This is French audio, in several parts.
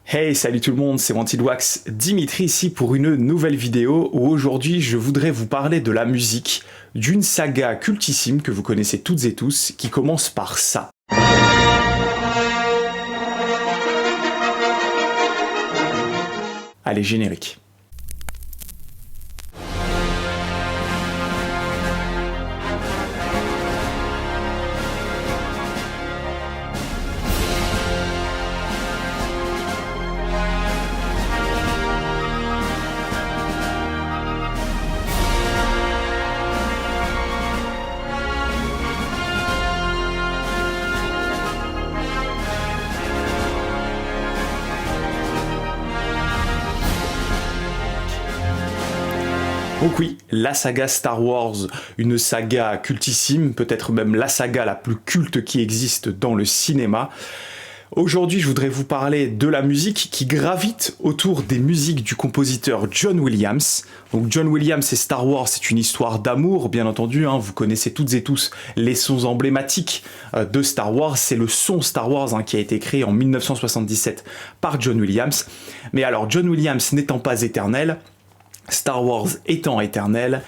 Hey, salut tout le monde, c'est Wanted Wax, Dimitri ici pour une nouvelle vidéo où aujourd'hui je voudrais vous parler de la musique d'une saga cultissime que vous connaissez toutes et tous qui commence par ça. Allez, générique. Donc oui, la saga Star Wars, une saga cultissime, peut-être même la saga la plus culte qui existe dans le cinéma. Aujourd'hui, je voudrais vous parler de la musique qui gravite autour des musiques du compositeur John Williams. Donc John Williams et Star Wars, c'est une histoire d'amour, bien entendu, vous connaissez toutes et tous les sons emblématiques de Star Wars. C'est le son Star Wars qui a été créé en 1977 par John Williams. Mais alors, John Williams n'étant pas éternel, Star Wars étant éternel,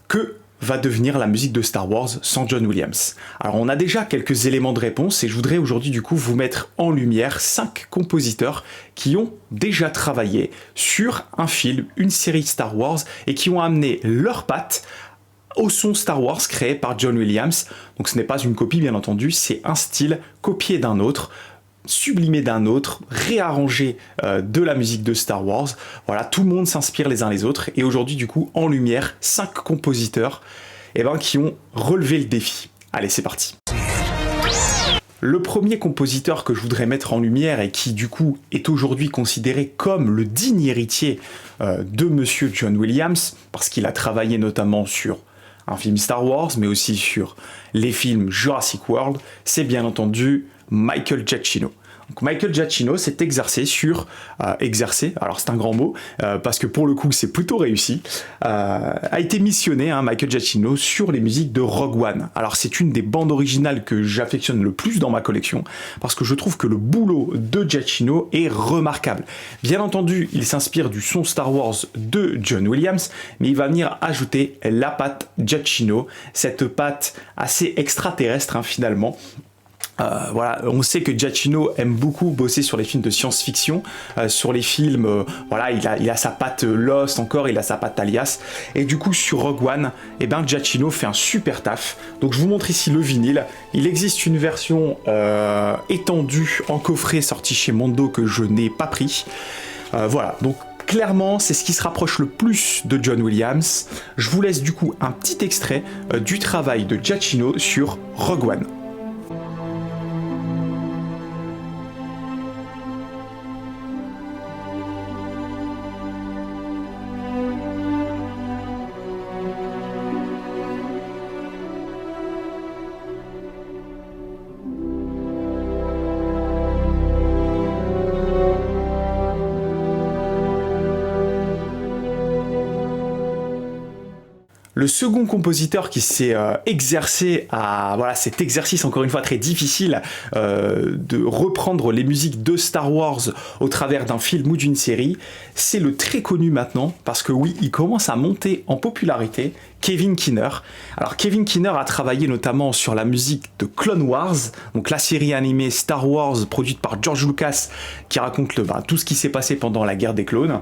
que va devenir la musique de Star Wars sans John Williams? Alors on a déjà quelques éléments de réponse et je voudrais aujourd'hui du coup vous mettre en lumière 5 compositeurs qui ont déjà travaillé sur un film, une série Star Wars et qui ont amené leurs pattes au son Star Wars créé par John Williams. Donc ce n'est pas une copie bien entendu, c'est un style copié d'un autre, sublimé d'un autre, réarrangé de la musique de Star Wars. Voilà, tout le monde s'inspire les uns les autres et aujourd'hui du coup en lumière 5 compositeurs qui ont relevé le défi. Allez, c'est parti. Le premier compositeur que je voudrais mettre en lumière et qui du coup est aujourd'hui considéré comme le digne héritier de Monsieur John Williams, parce qu'il a travaillé notamment sur un film Star Wars, mais aussi sur les films Jurassic World, c'est bien entendu Michael Giacchino. Donc Michael Giacchino s'est exercé sur... alors c'est un grand mot, parce que pour le coup c'est plutôt réussi, a été missionné, Michael Giacchino, sur les musiques de Rogue One. Alors c'est une des bandes originales que j'affectionne le plus dans ma collection, parce que je trouve que le boulot de Giacchino est remarquable. Bien entendu, il s'inspire du son Star Wars de John Williams, mais il va venir ajouter la patte Giacchino, cette patte assez extraterrestre finalement. Voilà, on sait que Giacchino aime beaucoup bosser sur les films de science-fiction, sur les films, voilà, il a sa patte Lost encore, il a sa patte Alias, et du coup sur Rogue One, Giacchino fait un super taf. Donc je vous montre ici le vinyle. Il existe une version étendue en coffret sortie chez Mondo que je n'ai pas pris. Voilà, donc clairement, c'est ce qui se rapproche le plus de John Williams. Je vous laisse du coup un petit extrait du travail de Giacchino sur Rogue One. Le second compositeur qui s'est exercé à cet exercice encore une fois très difficile de reprendre les musiques de Star Wars au travers d'un film ou d'une série, c'est le très connu maintenant, parce que oui, il commence à monter en popularité, Kevin Kiner. Alors Kevin Kiner a travaillé notamment sur la musique de Clone Wars, donc la série animée Star Wars produite par George Lucas qui raconte tout ce qui s'est passé pendant la guerre des clones.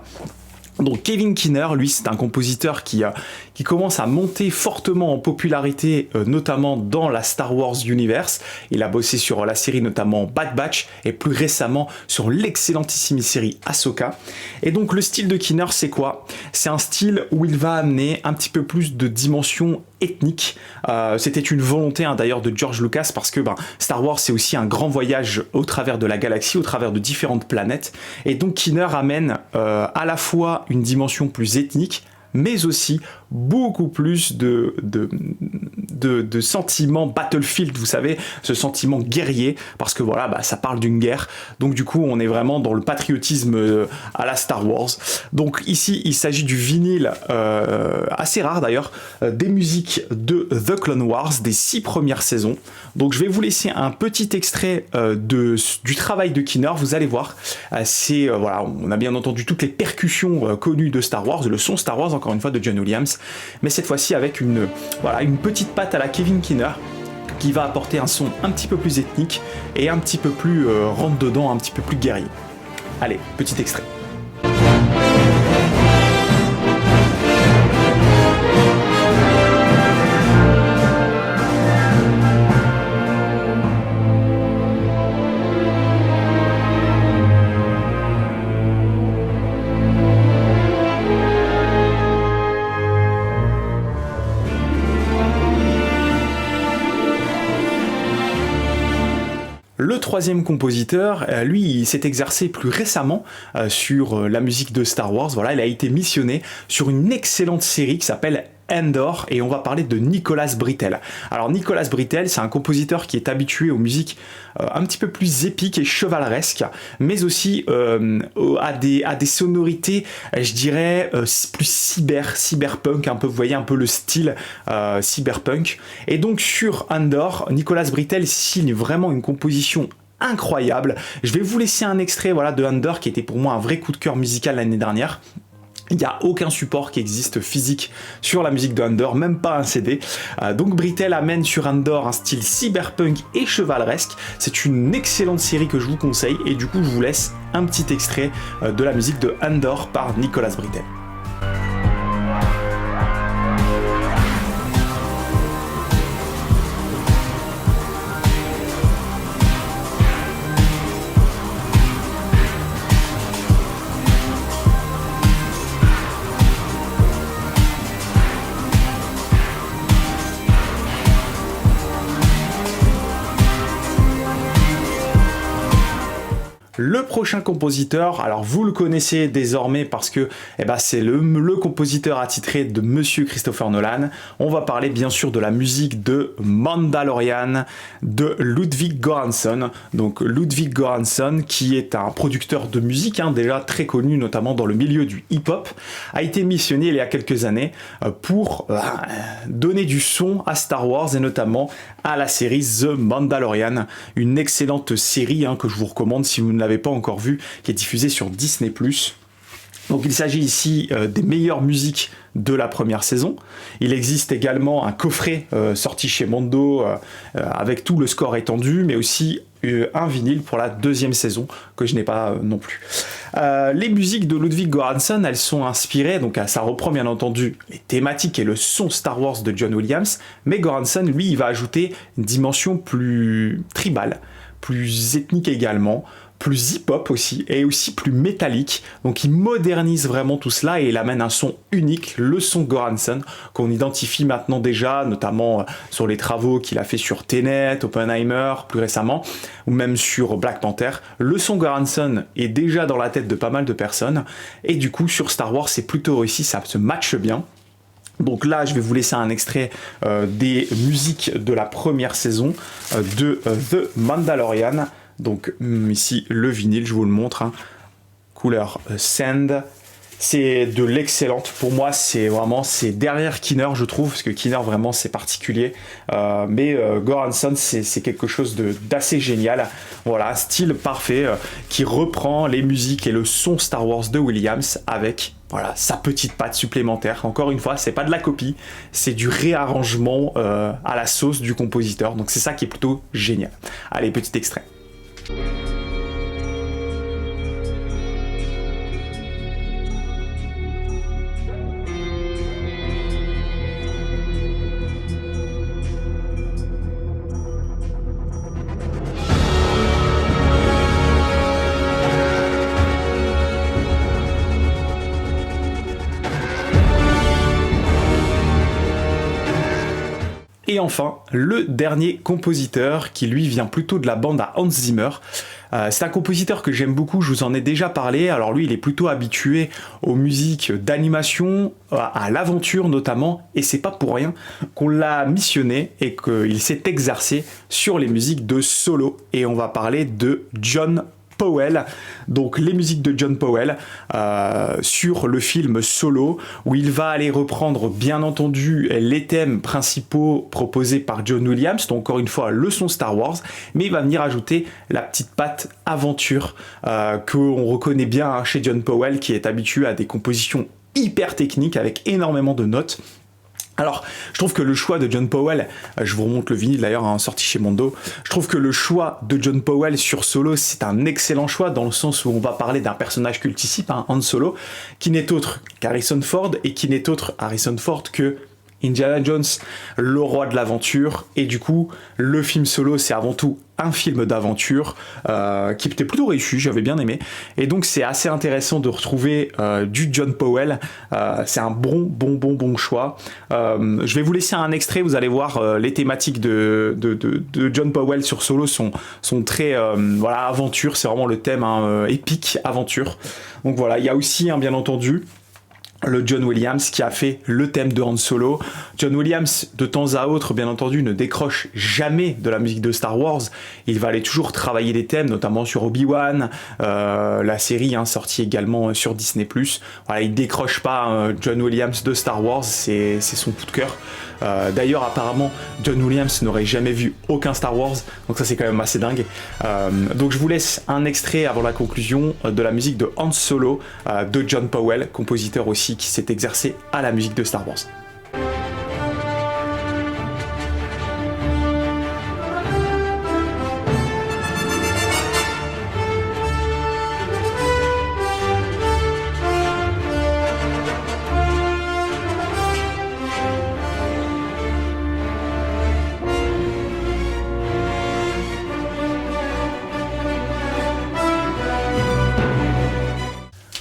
Donc Kevin Kiner, lui, c'est un compositeur qui commence à monter fortement en popularité, notamment dans la Star Wars Universe. Il a bossé sur la série notamment Bad Batch et plus récemment sur l'excellentissime série Ahsoka. Et donc le style de Kiner, c'est quoi? C'est un style où il va amener un petit peu plus de dimension ethnique. C'était une volonté d'ailleurs de George Lucas, parce que Star Wars c'est aussi un grand voyage au travers de la galaxie, au travers de différentes planètes. Et donc Kiner amène à la fois une dimension plus ethnique, mais aussi beaucoup plus de de sentiment Battlefield, vous savez, ce sentiment guerrier, parce que voilà, ça parle d'une guerre. Donc du coup, on est vraiment dans le patriotisme à la Star Wars. Donc ici, il s'agit du vinyle, assez rare d'ailleurs, des musiques de The Clone Wars, des 6 premières saisons. Donc je vais vous laisser un petit extrait du travail de Kinner, vous allez voir. Voilà, on a bien entendu toutes les percussions connues de Star Wars, le son Star Wars encore une fois de John Williams, mais cette fois-ci avec une petite patte à la Kevin Kinner, qui va apporter un son un petit peu plus ethnique et un petit peu plus rentre-dedans, un petit peu plus guerrier. Allez, petit extrait. Le troisième compositeur, lui, il s'est exercé plus récemment sur la musique de Star Wars. Voilà, il a été missionné sur une excellente série qui s'appelle Andor, et on va parler de Nicholas Britell. Alors Nicholas Britell, c'est un compositeur qui est habitué aux musiques un petit peu plus épiques et chevaleresques, mais aussi à des sonorités, je dirais, plus cyberpunk, un peu, vous voyez un peu le style cyberpunk. Et donc sur Andor, Nicholas Britell signe vraiment une composition incroyable. Je vais vous laisser un extrait de Andor, qui était pour moi un vrai coup de cœur musical l'année dernière. Il n'y a aucun support qui existe physique sur la musique de Andor, même pas un CD. Donc Britell amène sur Andor un style cyberpunk et chevaleresque. C'est une excellente série que je vous conseille, et du coup je vous laisse un petit extrait de la musique de Andor par Nicholas Britell. Le prochain compositeur, alors vous le connaissez désormais parce que c'est le compositeur attitré de Monsieur Christopher Nolan. On va parler bien sûr de la musique de Mandalorian, de Ludwig Göransson. Donc Ludwig Göransson, qui est un producteur de musique déjà très connu, notamment dans le milieu du hip-hop, a été missionné il y a quelques années pour donner du son à Star Wars, et notamment à la série The Mandalorian, une excellente série que je vous recommande si vous ne l'avez pas encore vue, qui est diffusée sur Disney+. Donc il s'agit ici des meilleures musiques de la première saison. Il existe également un coffret sorti chez Mondo avec tout le score étendu, mais aussi un vinyle pour la deuxième saison que je n'ai pas non plus. Les musiques de Ludwig Göransson, elles sont inspirées, donc ça reprend bien entendu les thématiques et le son Star Wars de John Williams, mais Göransson, lui, il va ajouter une dimension plus tribale, plus ethnique également, plus hip-hop aussi, et aussi plus métallique. Donc il modernise vraiment tout cela et il amène un son unique, le son Göransson, qu'on identifie maintenant déjà, notamment sur les travaux qu'il a fait sur Tenet, Oppenheimer, plus récemment, ou même sur Black Panther. Le son Göransson est déjà dans la tête de pas mal de personnes, et du coup sur Star Wars c'est plutôt réussi, ça se matche bien. Donc là, je vais vous laisser un extrait des musiques de la première saison de The Mandalorian. Donc ici, le vinyle, je vous le montre, couleur Sand. C'est de l'excellente. Pour moi, c'est derrière Kinner, je trouve, parce que Kinner, vraiment, c'est particulier. Mais Göransson, c'est quelque chose d'assez génial. Voilà, style parfait qui reprend les musiques et le son Star Wars de Williams avec sa petite patte supplémentaire. Encore une fois, c'est pas de la copie, c'est du réarrangement à la sauce du compositeur. Donc c'est ça qui est plutôt génial. Allez, petit extrait. Et enfin, le dernier compositeur qui lui vient plutôt de la bande à Hans Zimmer. C'est un compositeur que j'aime beaucoup, je vous en ai déjà parlé. Alors lui, il est plutôt habitué aux musiques d'animation, à l'aventure notamment, et c'est pas pour rien qu'on l'a missionné et qu'il s'est exercé sur les musiques de Solo. Et on va parler de John Powell, donc les musiques de John Powell sur le film Solo, où il va aller reprendre bien entendu les thèmes principaux proposés par John Williams, donc encore une fois le son Star Wars, mais il va venir ajouter la petite patte aventure qu'on reconnaît bien chez John Powell, qui est habitué à des compositions hyper techniques avec énormément de notes. Alors, je trouve que le choix de John Powell, je vous remonte le vinyle d'ailleurs, sorti chez Mondo, je trouve que le choix de John Powell sur Solo, c'est un excellent choix dans le sens où on va parler d'un personnage cultissime, Han Solo, qui n'est autre qu'Harrison Ford, et qui n'est autre Harrison Ford que Indiana Jones, le roi de l'aventure, et du coup, le film Solo, c'est avant tout un film d'aventure qui était plutôt réussi, j'avais bien aimé, et donc c'est assez intéressant de retrouver du John Powell. C'est un bon choix. Je vais vous laisser un extrait, vous allez voir les thématiques de John Powell sur Solo sont très voilà, aventure, c'est vraiment le thème épique aventure. Donc voilà, il y a aussi bien entendu le John Williams qui a fait le thème de Han Solo. John Williams, de temps à autre, bien entendu, ne décroche jamais de la musique de Star Wars. Il va aller toujours travailler des thèmes, notamment sur Obi-Wan, la série sortie également sur Disney+. Voilà, il décroche pas John Williams de Star Wars, c'est son coup de cœur. D'ailleurs, apparemment, John Williams n'aurait jamais vu aucun Star Wars, donc ça c'est quand même assez dingue. Donc je vous laisse un extrait avant la conclusion de la musique de Han Solo de John Powell, compositeur aussi qui s'est exercé à la musique de Star Wars.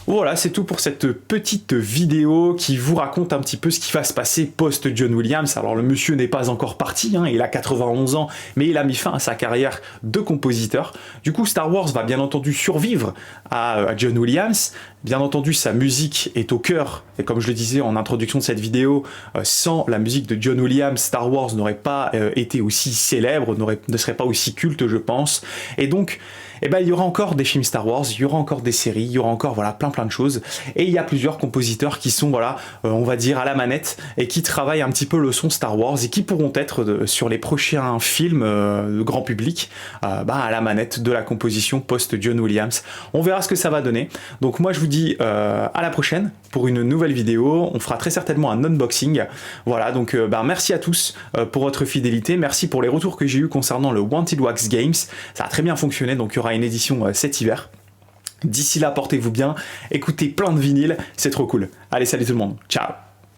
Voilà, c'est tout pour cette petite vidéo qui vous raconte un petit peu ce qui va se passer post-John Williams. Alors le monsieur n'est pas encore parti, il a 91 ans, mais il a mis fin à sa carrière de compositeur. Du coup, Star Wars va bien entendu survivre à John Williams. Bien entendu, sa musique est au cœur, et comme je le disais en introduction de cette vidéo, sans la musique de John Williams, Star Wars n'aurait pas été aussi célèbre, ne serait pas aussi culte, je pense. Et donc, il y aura encore des films Star Wars, il y aura encore des séries, il y aura encore plein de choses. Et il y a plusieurs compositeurs qui sont, on va dire, à la manette, et qui travaillent un petit peu le son Star Wars, et qui pourront être sur les prochains films de grand public, à la manette de la composition post-John Williams. On verra ce que ça va donner. Donc moi je vous dis à la prochaine pour une nouvelle vidéo. On fera très certainement un unboxing. Voilà, donc merci à tous pour votre fidélité. Merci pour les retours que j'ai eu concernant le Wanted Wax Games. Ça a très bien fonctionné, donc il y aura une édition cet hiver. D'ici là, portez-vous bien, écoutez plein de vinyles, c'est trop cool. Allez, salut tout le monde, ciao!